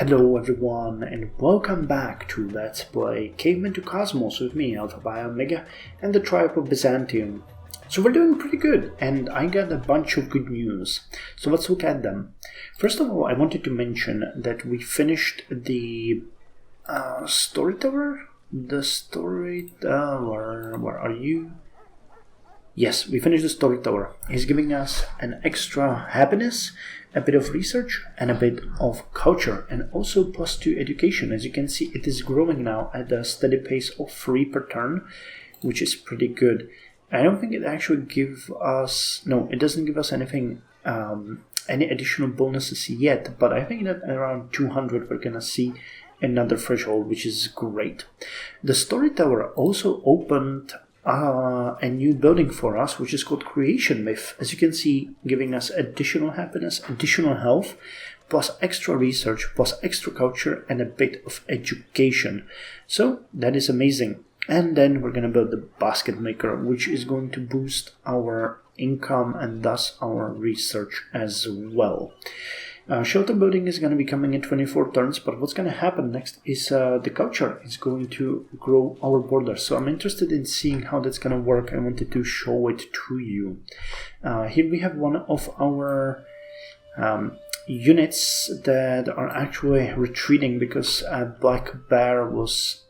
Hello everyone and welcome back to Let's Play Caveman to Cosmos with me, Alpha by Omega, and the tribe of Byzantium. So we're doing pretty good, and I got a bunch of good news. So let's look at them. First of all, I wanted to mention that we finished the story tower? The story tower, where are you? Yes, we finished the story tower. He's giving us an extra happiness, a bit of research, and a bit of culture, and also +2 education. As you can see, it is growing now at a steady pace of 3 per turn, which is pretty good. I don't think it actually gives us... No, it doesn't give us anything, any additional bonuses yet, but I think that around 200 we're gonna see another threshold, which is great. The story tower also opened a new building for us, which is called Creation Myth. As you can see, giving us additional happiness, additional health, plus extra research, plus extra culture, and a bit of education. So that is amazing. And then we're going to build the basket maker, which is going to boost our income and thus our research as well. Shelter building is going to be coming in 24 turns, but what's going to happen next is the culture is going to grow our borders. So I'm interested in seeing how that's going to work. I wanted to show it to you. Here we have one of our units that are actually retreating because a black bear was,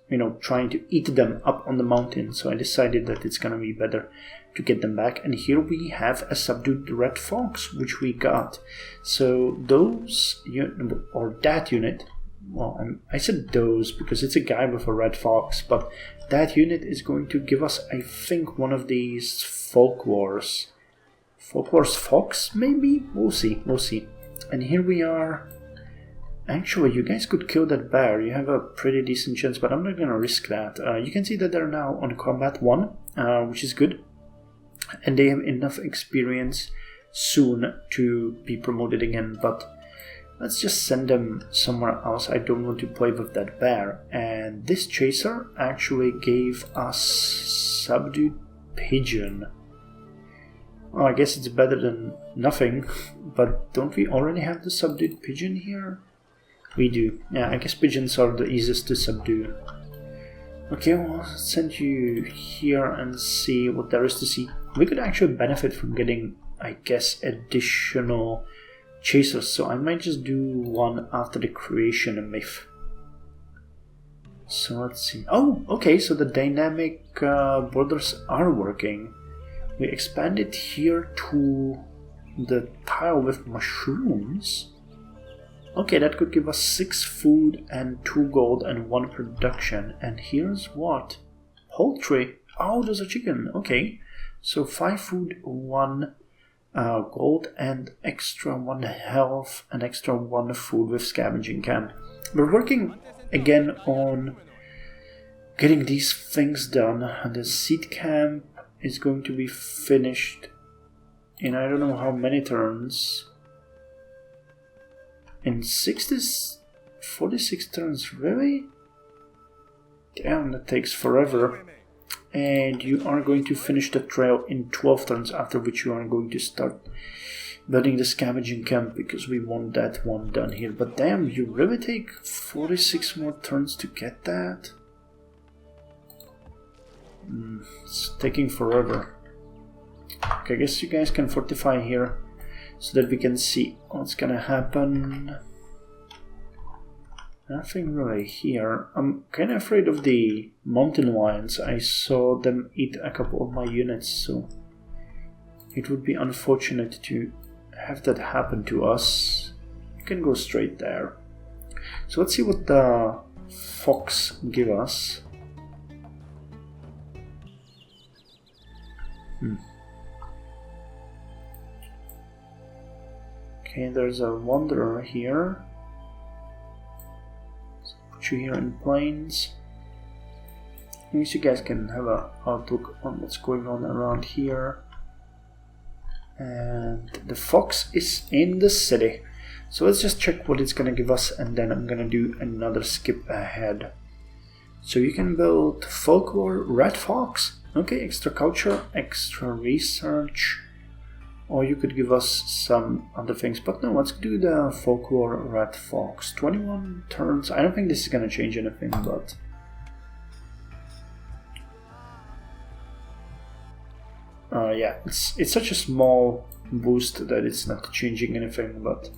trying to eat them up on the mountain. So I decided that it's going to be better to get them back. And here we have a subdued red fox, which we got. So those, or that unit, well, I said those because it's a guy with a red fox, but that unit is going to give us, I think, one of these folklores fox, maybe? We'll see. And here we are. Actually, you guys could kill that bear. You have a pretty decent chance, but I'm not going to risk that. You can see that they're now on combat 1, which is good. And they have enough experience soon to be promoted again, but let's just send them somewhere else. I don't want to play with that bear. And this chaser actually gave us subdued pigeon. Well, I guess it's better than nothing, but don't we already have the subdued pigeon here? We do. Yeah, I guess pigeons are the easiest to subdue. Okay, well, I'll send you here and see what there is to see. We could actually benefit from getting, I guess, additional chasers, so I might just do one after the creation myth. So let's see. Oh, okay, so the dynamic borders are working. We expanded here to the tile with mushrooms. Okay, that could give us 6 food and 2 gold and 1 production. And here's what? Poultry. Oh, there's a chicken. Okay. So 5 food, 1 gold, and extra 1 health, and extra 1 food with scavenging camp. We're working again on getting these things done. The seed camp is going to be finished in I don't know how many turns. In 46 turns, really? Damn, that takes forever. And you are going to finish the trail in 12 turns, after which you are going to start building the scavenging camp, because we want that one done here. But damn, you really take 46 more turns to get that? It's taking forever. Okay, I guess you guys can fortify here, so that we can see what's gonna happen. Nothing really here. I'm kind of afraid of the mountain lions. I saw them eat a couple of my units, so it would be unfortunate to have that happen to us. You can go straight there. So let's see what the fox give us. Okay, there's a wanderer here. So put you here in plains. At least you guys can have an outlook on what's going on around here. And the fox is in the city. So let's just check what it's gonna give us, and then I'm gonna do another skip ahead. So you can build folklore red fox. Okay, extra culture, extra research. Or you could give us some other things. But no, let's do the folklore red fox. 21 turns. I don't think this is gonna change anything, but... yeah, it's such a small boost that it's not changing anything, but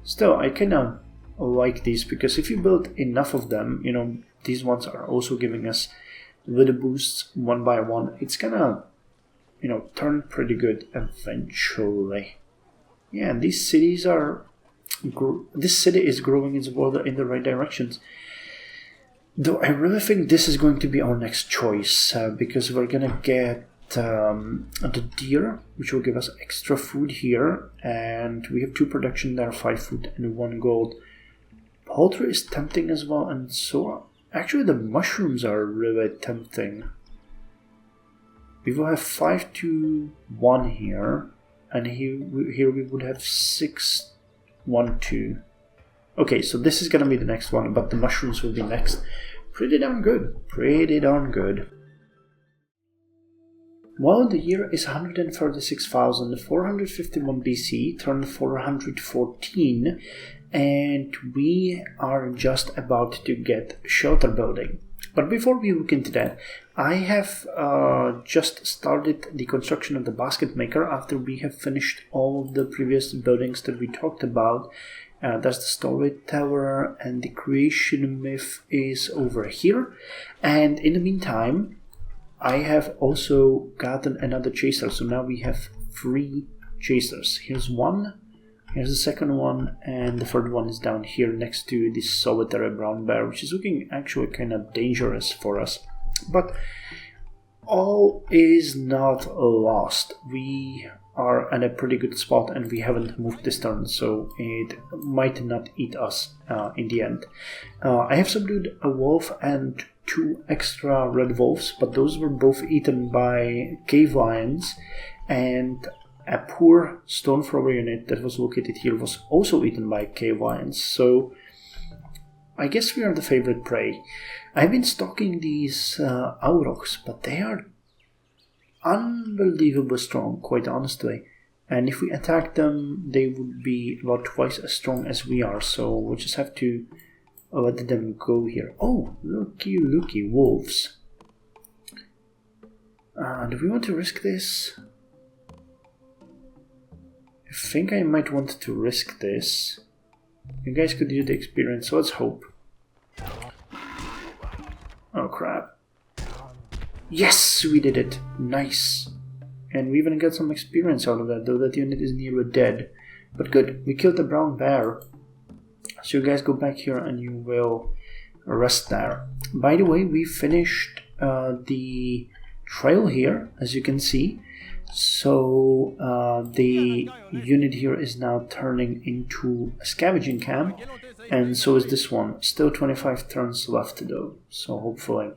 still, I kinda like these, because if you build enough of them, you know, these ones are also giving us little boosts one by one. It's gonna, you know, turn pretty good eventually. Yeah, and these cities are... this city is growing its border in the right directions. Though I really think this is going to be our next choice, because we're gonna get the deer, which will give us extra food here, and we have 2 production there, 5 food and 1 gold. Poultry is tempting as well, and so on. Actually, the mushrooms are really tempting. We will have 5 to 1 here, and here we would have 6, 1, 2. Okay, so this is gonna be the next one, but the mushrooms will be next. Pretty darn good. Pretty darn good. Well, the year is 136,451 BC, turn 414, and we are just about to get shelter building. But before we look into that, I have just started the construction of the basket maker after we have finished all of the previous buildings that we talked about. There's the storage tower, and the creation myth is over here. And in the meantime, I have also gotten another chaser, so now we have 3 chasers. Here's one, here's the second one, and the third one is down here next to this solitary brown bear, which is looking actually kind of dangerous for us. But all is not lost. We are at a pretty good spot, and we haven't moved this turn, so it might not eat us in the end. I have subdued a wolf and 2 extra red wolves, but those were both eaten by cave lions, and a poor stone thrower unit that was located here was also eaten by cave lions, so I guess we are the favorite prey. I've been stalking these aurochs, but they are unbelievably strong, quite honestly, and if we attack them, they would be about twice as strong as we are, so we'll just have to let them go here. Oh, looky, wolves. Do we want to risk this? I think I might want to risk this. You guys could use the experience, so let's hope. Oh crap. Yes, we did it. Nice. And we even got some experience out of that, though that unit is nearly dead. But good, we killed the brown bear. So you guys go back here and you will rest there. By the way, we finished the trail here, as you can see. So the unit here is now turning into a scavenging camp, and so is this one. Still 25 turns left though, so hopefully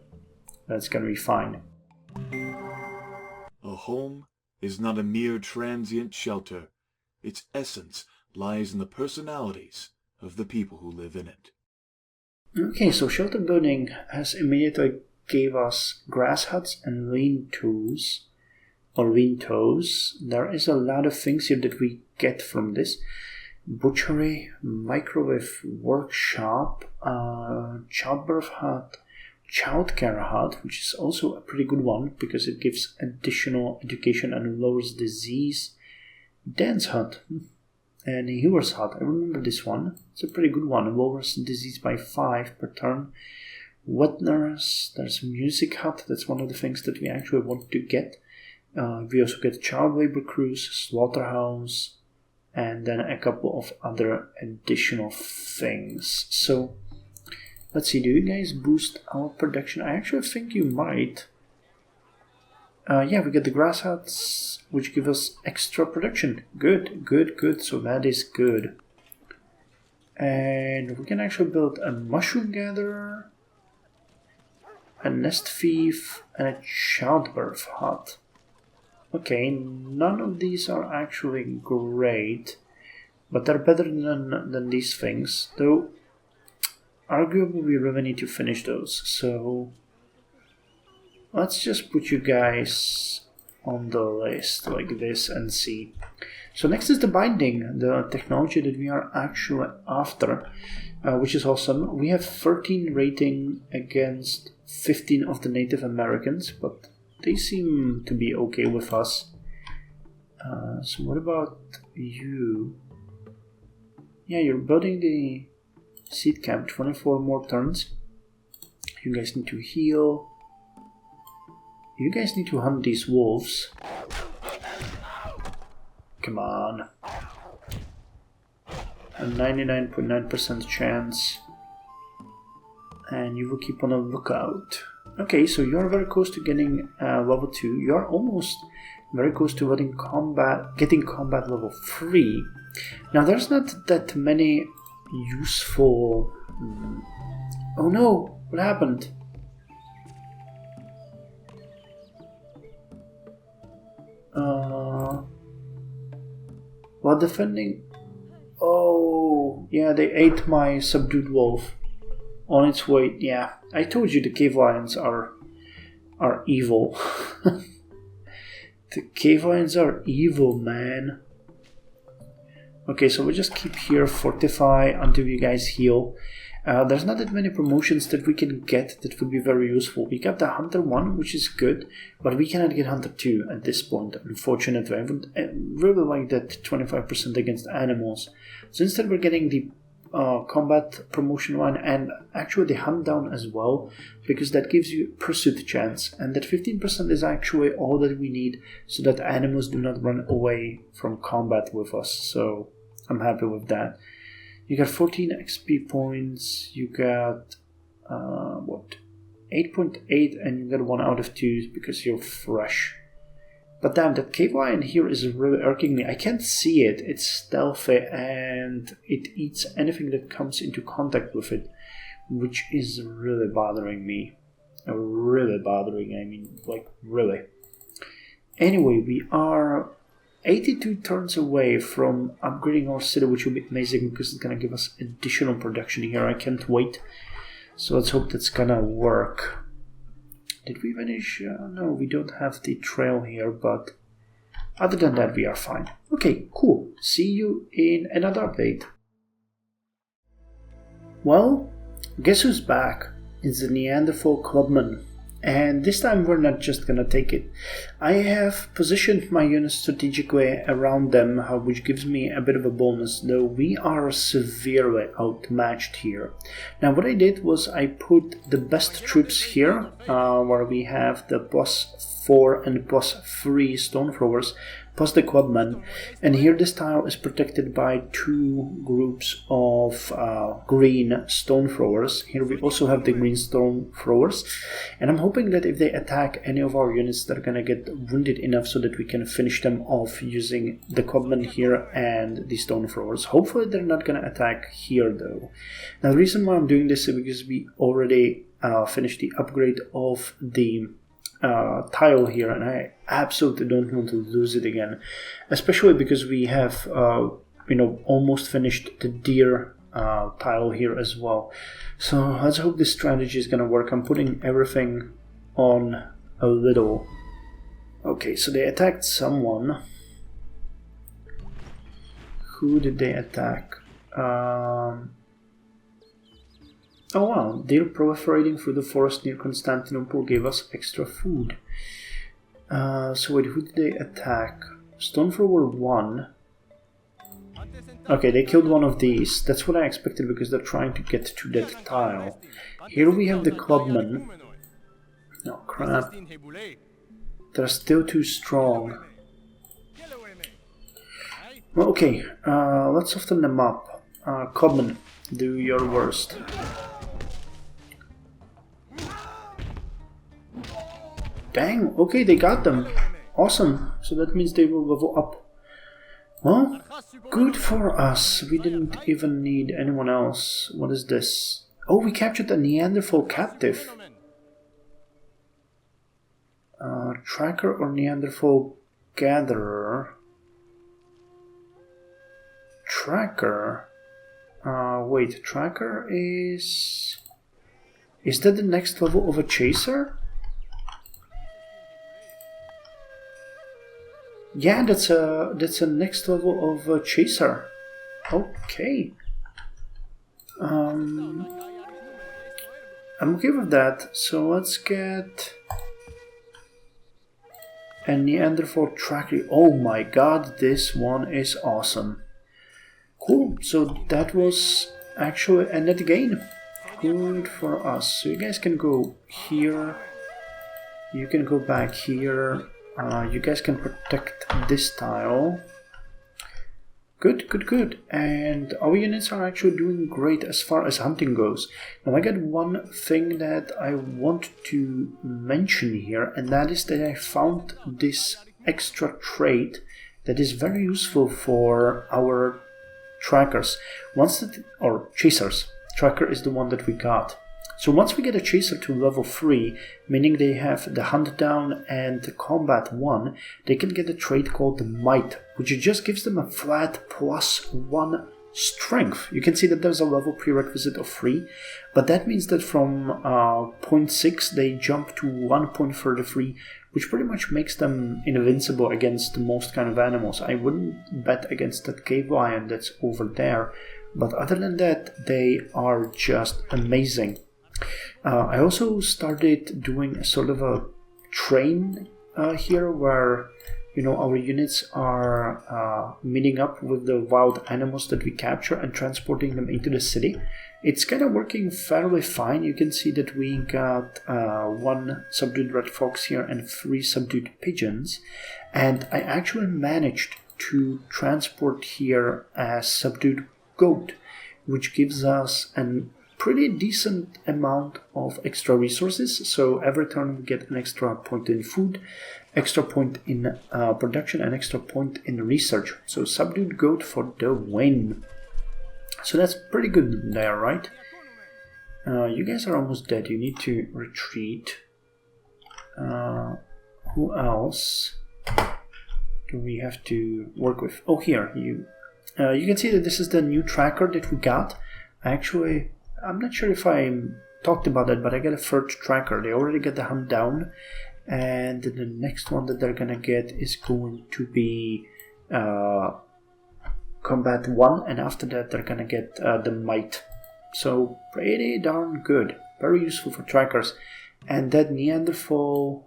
that's gonna be fine. A home is not a mere transient shelter. Its essence lies in the personalities of the people who live in it. Okay, so shelter building has immediately gave us grass huts and lean-tos. There is a lot of things here that we get from this. Butchery, microwave workshop, childbirth hut, childcare hut, which is also a pretty good one because it gives additional education and lowers disease. Dance hut and a healer's hut. I remember this one. It's a pretty good one. It lowers disease by 5 per turn. Wet nurse. There's a music hut. That's one of the things that we actually want to get. We also get child labor crews, slaughterhouse, and then a couple of other additional things. So let's see, do you guys boost our production? I actually think you might. Yeah, we get the grass huts, which give us extra production. Good. So that is good. And we can actually build a mushroom gatherer, a nest thief, and a childbirth hut. Okay, none of these are actually great, but they're better than these things, though arguably we really need to finish those, so let's just put you guys on the list like this and see. So next is the binding, the technology that we are actually after, which is awesome. We have 13 rating against 15 of the Native Americans, but they seem to be okay with us. So what about you? Yeah, you're building the seed camp, 24 more turns. You guys need to heal. You guys need to hunt these wolves. Come on. A 99.9% chance. And you will keep on a lookout. Okay, so you're very close to getting level 2. You're almost very close to getting combat level 3. Now there's not that many useful... Oh no! What happened? While defending... Oh, yeah, they ate my subdued wolf. On its way... Yeah, I told you the cave lions are evil. The cave lions are evil, man. Okay, so we'll just keep here, fortify until you guys heal. There's not that many promotions that we can get that would be very useful. We got the Hunter 1, which is good, but we cannot get Hunter 2 at this point, unfortunately. I would really like that 25% against animals. So instead we're getting the combat promotion 1 and actually the hunt down as well, because that gives you pursuit chance, and that 15% is actually all that we need so that animals do not run away from combat with us. So I'm happy with that. You got 14 XP points, you got, 8.8, and you got 1 out of 2 because you're fresh. But damn, that cave lion here is really irking me. I can't see it, it's stealthy, and it eats anything that comes into contact with it, which is really bothering me. Really bothering, I mean, like, really. Anyway, we are 82 turns away from upgrading our city, which will be amazing because it's gonna give us additional production here. I can't wait. So let's hope that's gonna work. Did we finish? No, we don't have the trail here, but other than that, we are fine. Okay, cool. See you in another update. Well, guess who's back? It's the Neanderthal clubman. And this time we're not just gonna take it. I have positioned my units strategically around them, which gives me a bit of a bonus, though we are severely outmatched here. Now what I did was I put the best troops here, where we have the +4 and +3 stone throwers, plus the clubmen, and here this tile is protected by 2 groups of green stone throwers. Here we also have the green stone throwers, and I'm hoping that if they attack any of our units, they're gonna get wounded enough so that we can finish them off using the clubmen here and the stone throwers. Hopefully they're not gonna attack here though. Now the reason why I'm doing this is because we already finished the upgrade of the tile here, and I absolutely don't want to lose it again, especially because we have almost finished the deer tile here as well. So let's hope this strategy is gonna work. I'm putting everything on a little. Okay, so they attacked someone. Who did they attack? Oh wow, deer proliferating through the forest near Constantinople gave us extra food. So wait, who did they attack? Stone thrower 1. Okay, they killed one of these. That's what I expected because they're trying to get to that tile. Here we have the clubmen. Oh crap. They're still too strong. Well, okay, let's soften them up. Clubmen, do your worst. Dang, okay, they got them. Awesome. So that means they will level up. Well, good for us. We didn't even need anyone else. What is this? Oh, we captured a Neanderthal captive. Tracker or Neanderthal gatherer? Tracker? Wait, tracker is... Is that the next level of a chaser? Yeah, that's a next level of chaser. Okay. I'm okay with that. So let's get a Neanderthal tracker. Oh my god, this one is awesome. Cool. So that was actually a net gain. Good for us. So you guys can go here. You can go back here. You guys can protect this tile. Good, good, good. And our units are actually doing great as far as hunting goes. Now I got one thing that I want to mention here, and that is that I found this extra trait that is very useful for our trackers. Or chasers. Tracker is the one that we got. So once we get a chaser to level 3, meaning they have the hunt down and the combat 1, they can get a trait called the might, which just gives them a flat +1 strength. You can see that there's a level prerequisite of 3, but that means that from 0.6 they jump to 1.33, which pretty much makes them invincible against most kind of animals. I wouldn't bet against that cave lion that's over there, but other than that, they are just amazing. I also started doing a sort of a train here where, you know, our units are meeting up with the wild animals that we capture and transporting them into the city. It's kind of working fairly fine. You can see that we got 1 subdued red fox here and 3 subdued pigeons, and I actually managed to transport here a subdued goat, which gives us an pretty decent amount of extra resources. So every turn we get an extra point in food, extra point in production, and extra point in research. So subdued goat for the win. So that's pretty good there, right? You guys are almost dead. You need to retreat. Who else do we have to work with? Oh, here. You can see that this is the new tracker that we got. Actually, I'm not sure if I talked about it, but I got a third tracker. They already got the hunt down, and the next one that they're gonna get is going to be combat 1, and after that they're gonna get the might. So pretty darn good, very useful for trackers. And that Neanderthal,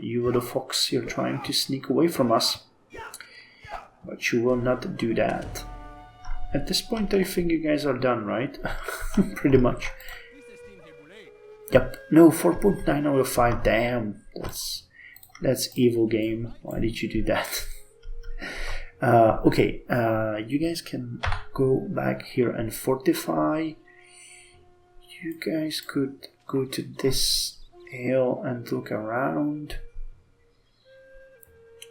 you little fox, you're trying to sneak away from us, but you will not do that. At this point, I think you guys are done, right? Pretty much. Yep. No, 4.9 out of 5. Damn. That's evil game. Why did you do that? Okay. You guys can go back here and fortify. You guys could go to this hill and look around.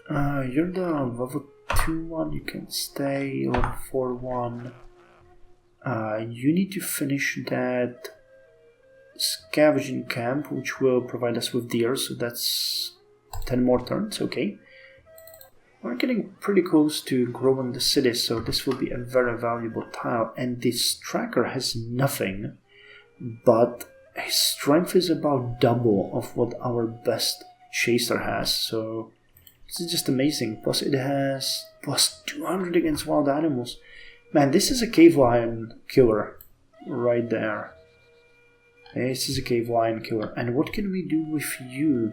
You're the level 2-1, you can stay. Level 4-1. You need to finish that scavenging camp, which will provide us with deer, so that's 10 more turns, okay. We're getting pretty close to growing the city, so this will be a very valuable tile. And this tracker has nothing, but his strength is about double of what our best chaser has, so this is just amazing. Plus it has plus 200 against wild animals. Man, this is a cave lion killer right there. This is a cave lion killer. And what can we do with you?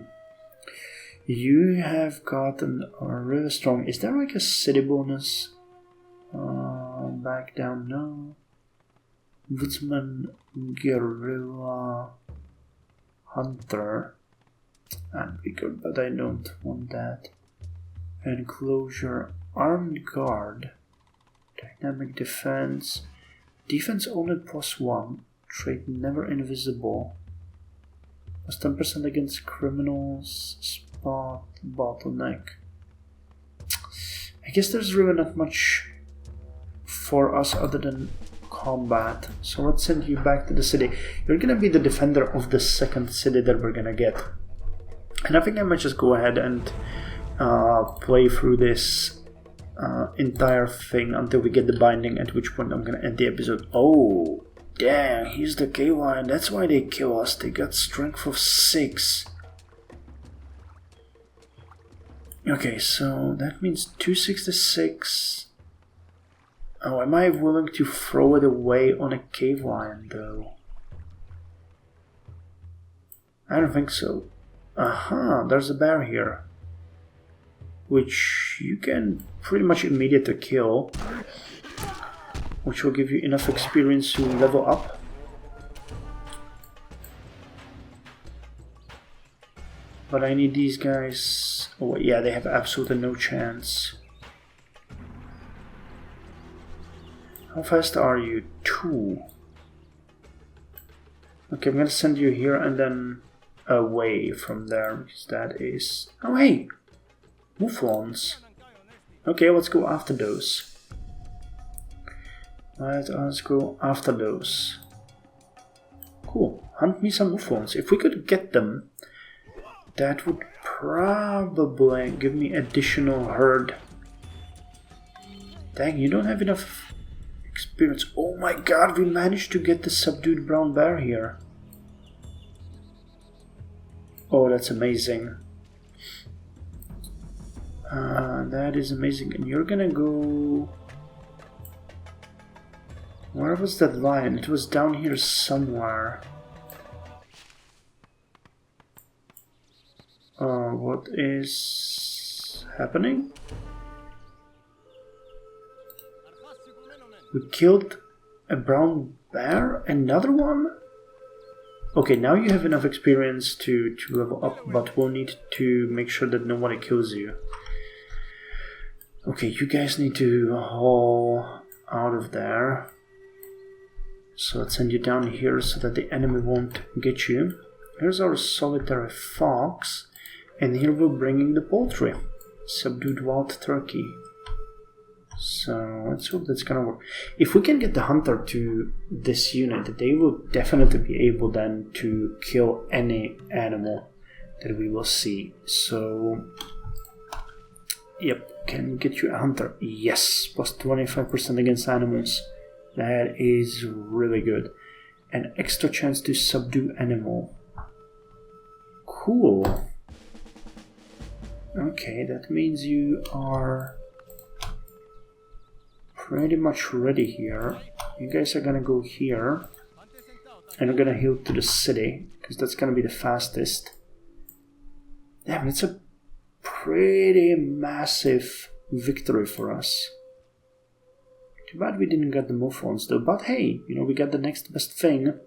You have gotten really strong. Is there like a city bonus? Back down, no. Woodsman, guerrilla, hunter. That'd be good, but I don't want that. Enclosure, armed guard, dynamic defense, defense only +1, trait never invisible, plus 10% against criminals, spot, bottleneck. I guess there's really not much for us other than combat, so let's send you back to the city. You're gonna be the defender of the second city that we're gonna get. And I think I might just go ahead and play through this entire thing until we get the binding, at which point I'm gonna end the episode. Oh, damn, he's the K1. That's why they kill us. They got strength of 6. Okay, so that means 266. Oh, am I willing to throw it away on a cave lion though? I don't think so. Aha, there's a bear here, which you can pretty much immediately kill, which will give you enough experience to level up. But I need these guys. Oh yeah, they have absolutely no chance. How fast are you? 2. Okay, I'm gonna send you here and then away from there, because that is... Oh hey! Mouflons. Okay, let's go after those. Let us go after those. Cool. Hunt me some Mouflons. If we could get them, that would probably give me additional herd. Dang, you don't have enough experience. Oh my god, we managed to get the subdued brown bear here. Oh, that's amazing. That is amazing. And you're gonna go... Where was that lion? It was down here somewhere. What is happening? We killed a brown bear? Another one? Okay, now you have enough experience to level up, but we'll need to make sure that nobody kills you. Okay, you guys need to haul out of there. So let's send you down here so that the enemy won't get you. Here's our solitary fox, and here we're bringing the poultry. Subdued wild turkey. So let's hope that's gonna work. If we can get the hunter to this unit, they will definitely be able then to kill any animal that we will see. So, yep, can get you a hunter. Yes, plus 25% against animals. That is really good. An extra chance to subdue animal. Cool. Okay, that means you are pretty much ready here. You guys are gonna go here, and we're gonna heal to the city, because that's gonna be the fastest. Damn, it's a pretty massive victory for us. Too bad we didn't get the Mouflons though, but hey, you know, we got the next best thing.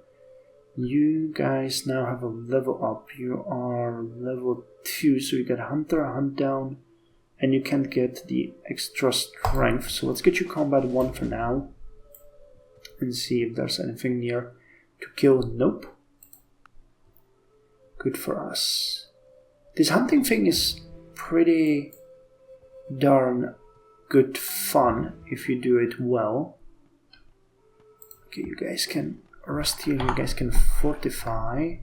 You guys now have a level up. You are level 2, so you get Hunter, Hunt Down, and you can't get the extra strength. So let's get you Combat 1 for now, and see if there's anything near to kill. Nope. Good for us. This hunting thing is pretty darn good fun if you do it well. Okay, you guys can rest here, you guys can fortify.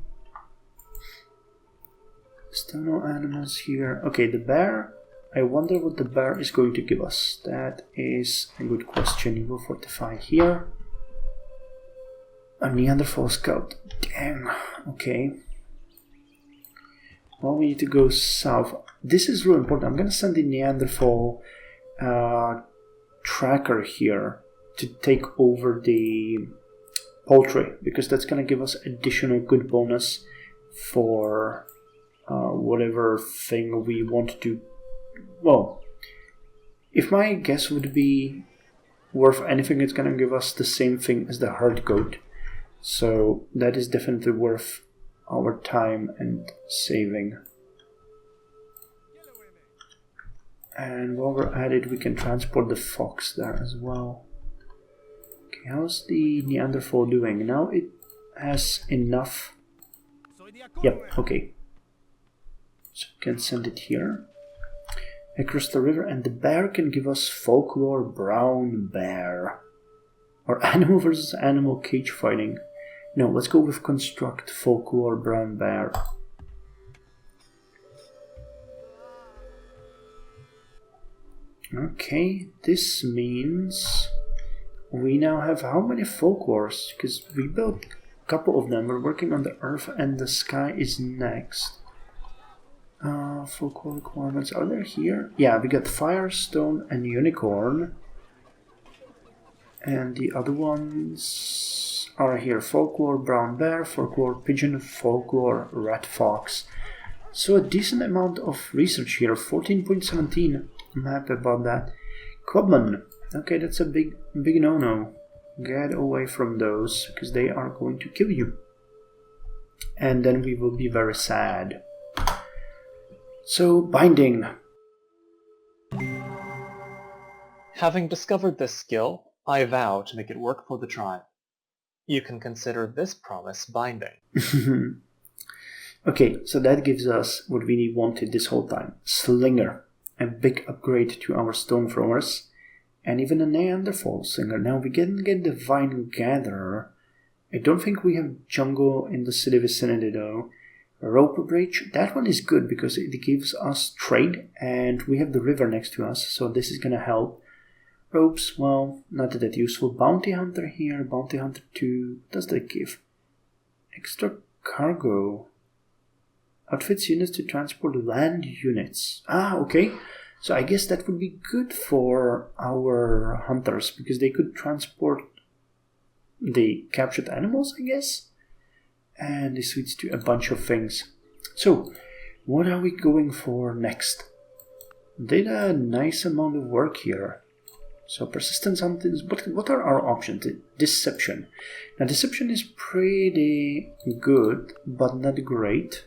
Still no animals here. Okay, the bear. I wonder what the bear is going to give us. That is a good question. You will fortify here. A Neanderthal scout. Damn. Okay. Well, we need to go south. This is really important. I'm gonna send the Neanderthal tracker here to take over the poultry, because that's gonna give us additional good bonus for whatever thing we want to. Well, if my guess would be worth anything, it's gonna give us the same thing as the herd goat. So that is definitely worth our time and saving. And while we're at it, we can transport the fox there as well. Okay, how's the Neanderthal doing? Now it has enough. Yep, okay. So we can send it here. Across the river, and the bear can give us folklore brown bear. Or animal versus animal cage fighting. No, let's go with construct folklore brown bear. Okay, this means we now have how many folklores? Because we built a couple of them. We're working on the earth, and the sky is next. Folklore requirements, are there here? Yeah, we got Firestone and Unicorn. And the other ones are here. Folklore Brown Bear, Folklore Pigeon, Folklore Red Fox. So a decent amount of research here, 14.17. I'm happy about that. Clubman. Okay, that's a big no-no. Get away from those, because they are going to kill you. And then we will be very sad. So, binding. Having discovered this skill, I vow to make it work for the tribe. You can consider this promise binding. Okay, so that gives us what we wanted this whole time. Slinger. A big upgrade to our stone throwers. And even a Neanderthal slinger. Now we can get the Vine Gatherer. I don't think we have jungle in the city vicinity though. Rope Bridge, that one is good because it gives us trade and we have the river next to us, so this is gonna help. Ropes, well, not that useful. Bounty Hunter here, Bounty Hunter 2, what does that give? Extra cargo. Outfits units to transport land units. Ah, okay. So I guess that would be good for our hunters because they could transport the captured animals, I guess. And this leads to a bunch of things. So, what are we going for next? Did a nice amount of work here. So, persistent hunters, what are our options? Deception. Now, deception is pretty good, but not great.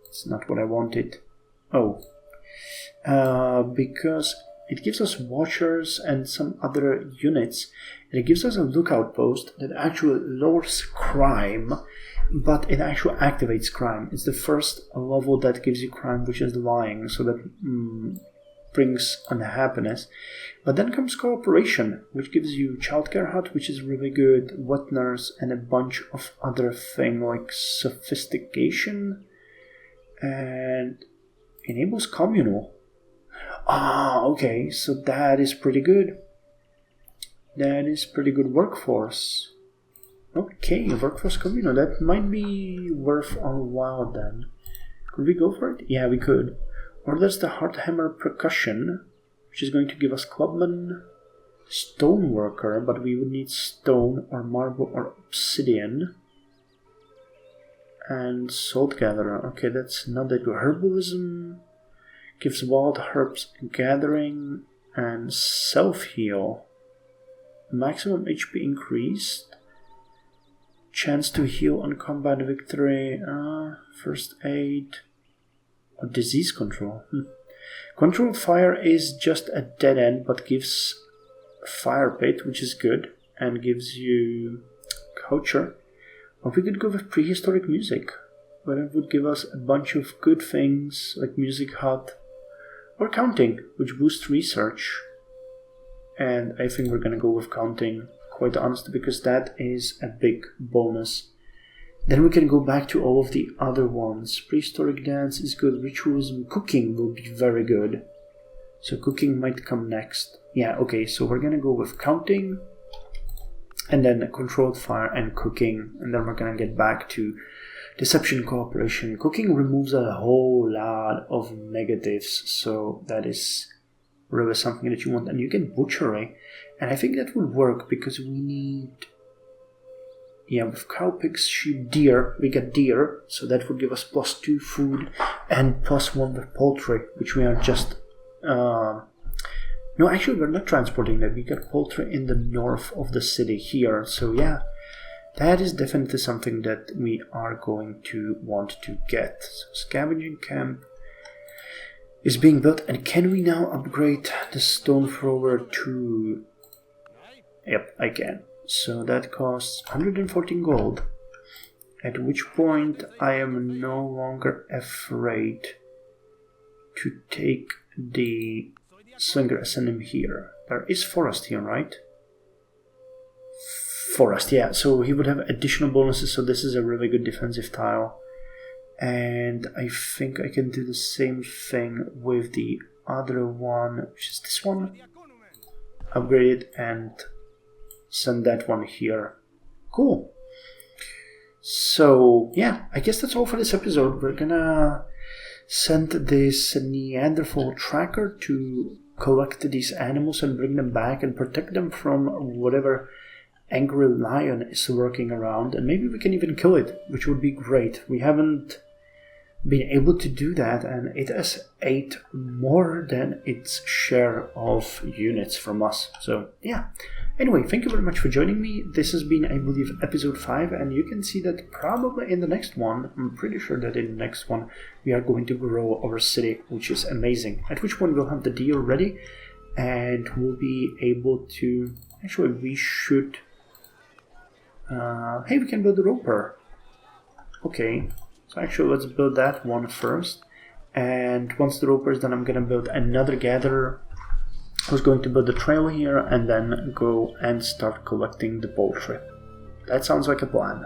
It's not what I wanted. Oh. Because it gives us watchers and some other units. And it gives us a lookout post that actually lowers crime, but it actually activates crime. It's the first level that gives you crime, which is lying, so that brings unhappiness. But then comes cooperation, which gives you childcare hut, which is really good, wet nurse, and a bunch of other things like sophistication, and enables communal. Ah, okay, so that is pretty good. That is pretty good workforce. Okay, workforce communal, that might be worth our while then. Could we go for it? Yeah, we could. Or there's the Hardhammer Percussion, which is going to give us Clubman, Stoneworker, but we would need stone or marble or obsidian. And Salt Gatherer, okay, that's not that good. Herbalism gives wild herbs gathering and self-heal. Maximum HP increased. Chance to heal on combat victory. First aid. Or disease control. Controlled fire is just a dead end, but gives fire pit, which is good, and gives you culture. Or we could go with prehistoric music, but it would give us a bunch of good things like music hut or counting, which boosts research. And I think we're gonna go with counting, quite honestly, because that is a big bonus. Then we can go back to all of the other ones. Prehistoric dance is good. Ritualism, cooking will be very good. So cooking might come next. Yeah, okay, so we're gonna go with counting, and then controlled fire and cooking, and then we're gonna get back to deception, cooperation. Cooking removes a whole lot of negatives, so that is really something that you want. And you get butchery, and I think that would work because we need, yeah, with cow, pigs, sheep, deer, we get deer, so that would give us +2 food and +1 with poultry, which we are just no, actually we're not transporting that. We got poultry in the north of the city here, so yeah, that is definitely something that we are going to want to get. So scavenging camp is being built, and can we now upgrade the stone thrower to... Yep, I can. So that costs 114 gold, at which point I am no longer afraid to take the slinger and send him here. There is forest here, right? Forest, yeah, so he would have additional bonuses, so this is a really good defensive tile. And I think I can do the same thing with the other one, which is this one. Upgrade it and send that one here. Cool. So, yeah, I guess that's all for this episode. We're gonna send this Neanderthal tracker to collect these animals and bring them back and protect them from whatever angry lion is lurking around, and maybe we can even kill it, which would be great. We haven't been able to do that, and it has ate more than its share of units from us. So yeah, anyway, thank you very much for joining me. This has been, I believe, episode 5, and you can see that probably in the next one, I'm pretty sure that in the next one we are going to grow our city, which is amazing, at which point we'll have the deal ready and we'll be able to, actually we should, hey, we can build a roper. Okay, so actually let's build that one first, and once the roper is done, I'm gonna build another gatherer who's going to build a trail here and then go and start collecting the poultry. That sounds like a plan.